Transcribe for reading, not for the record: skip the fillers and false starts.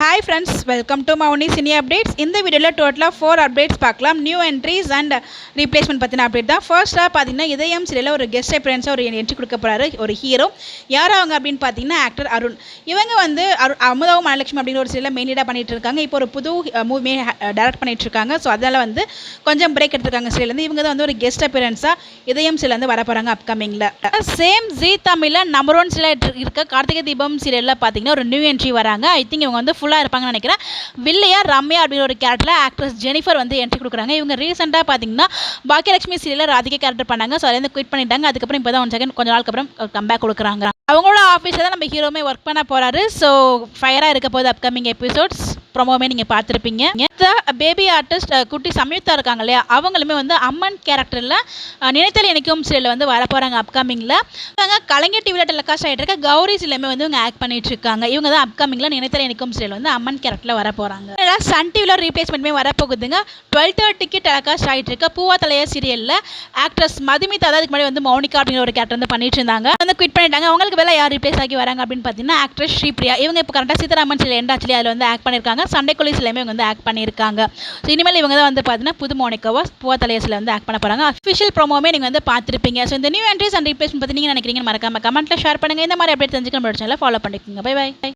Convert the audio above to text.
Hi friends, welcome to Mauni Cine Updates. In the video டோட்டலாக 4 updates பார்க்கலாம். New entries and replacement பற்றின update தான். ஃபர்ஸ்ட்டாக பார்த்தீங்கன்னா இதயம் சீரியலில் ஒரு கெஸ்ட் அப்பியரன்ஸாக ஒரு என்ட்ரி கொடுக்க போகிறாரு ஒரு ஹீரோ. யார் அவங்க அப்படின்னு பார்த்தீங்கன்னா ஆக்டர் அருண். இவங்க வந்து அமுதாவும் மனலட்சுமி அப்படிங்கிற ஒரு சீரியலில் மெயின் லீடாக பண்ணிட்டு இருக்காங்க. இப்போ ஒரு புது மூவி டைரக்ட் பண்ணிட்டு இருக்காங்க. ஸோ அதனால் வந்து கொஞ்சம் பிரேக் எடுத்துருக்காங்க சீரியலேருந்து. இவங்க தான் வந்து ஒரு கெஸ்ட் அப்பியரன்ஸாக இதயம் சீரியலேருந்து வர போகிறாங்க அப்கமிங்கில். சேம் ஜி தமிழில் நம்பர் 1 சீரியல் இருக்க கார்த்திகை தீபம் சீரியலில் பார்த்தீங்கன்னா ஒரு நியூ என்ட்ரி வராங்க. ஐ திங்க் இவங்க வந்து ஃபுல்லாக இருப்பாங்கன்னு நினைக்கிறேன். வில்லையா ரம்யா அப்படிங்கிற ஒரு கேரக்டரில் ஆக்ட்ரஸ் ஜெனிஃபர் வந்து என்ட்ரி கொடுக்குறாங்க. இவங்க ரீசெண்டாக பார்த்தீங்கன்னா பாக்கியலட்சுமி சீரியலில் ராதிகா கேரக்டர் பண்ணாங்க. ஸோ அதுலேருந்து குவிட் பண்ணிட்டாங்க. அதுக்கப்புறம் இப்போ தான் 1 செகண்ட் கொஞ்ச நாளுக்கு அப்புறம் கம்பேக் கொடுக்குறாங்க. அவங்களோட ஆஃபீஸில் தான் நம்ம ஹீரோமே ஒர்க் பண்ண போகிறாரு. ஸோ ஃபயராக இருக்க போது அப்கமிங் எபிசோட்ஸ் ப்ரொமோமே நீங்கள் பார்த்துருப்பீங்க. பேபி ஆர்டிஸ்ட் குட்டி சம்யுக்தா இருக்காங்க இல்லையா, அவங்களுமே வந்து அம்மன் கேரக்டரில் நினைத்தல் இணைக்கும் சீரியலில் வந்து வர போகிறாங்க அப்கமிங்கில். இவங்க கலைஞர் டிவியில் டெலிகாஸ்ட் ஆகிட்டு இருக்க கௌரி சீரியலுமே வந்து இவங்க ஆக்ட் பண்ணிட்டு இருக்காங்க. இவங்க தான் அப்கமிங்கில் நினைத்தல் இணைக்கும் சீரியல் வந்து அம்மன் கேரக்டரில் வர போகிறாங்க. சன் டிவியில் ரீப்ளேஸ்மெண்ட்மே வரப்போகுதுங்க. 12:30க்கு டெலிகாஸ்ட் ஆகிட்டு இருக்க பூவா தலைய சீரியலில் ஆக்ட்ரஸ் மதுமிதா அதுக்கு முன்னாடி வந்து மௌனிகா அப்படிங்கிற ஒரு கேரக்டர் வந்து பண்ணிட்டு இருந்தாங்க. வந்து குவிட் பண்ணிட்டாங்க. அவங்களுக்கு வேலை யார் ரீப்ளேஸ் ஆகி வராங்க அப்படின்னு பார்த்தீங்கன்னா ஆக்ட்ரஸ் ஸ்ரீபிரியா. இவங்க இப்போ கரெக்டாக சீதாராமன் சீரியல் எண்டாச்சுலி அதில் வந்து ஆக்ட் பண்ணியிருக்காங்க. சண்டே கொலிஸ்லையுமே இவங்க வந்து ஆக்ட் பண்ணியிருக்காங்க. ஸோ இனிமேல் இவங்க தான் வந்து பார்த்தீங்கன்னா புது மோனிகாவா பூவா தலையசில் வந்து ஆக்ட் பண்ண போகிறாங்க. அஃபிஷியல் ப்ரோமோமே நீங்கள் வந்து பார்த்துருப்பீங்க. ஸோ இந்த நியூ என்ட்ரிஸ் அண்ட் ரீப்ளேஸ்மெண்ட் பற்றி நீங்கள் நினைக்கிறீங்கன்னு மறக்காம கமெண்ட்டில் ஷேர் பண்ணுங்கள். இந்த மாதிரி அப்டேட் தெரிஞ்சுக்க நம்ம சேனலை ஃபாலோ பண்ணிக்கோங்க. Bye by.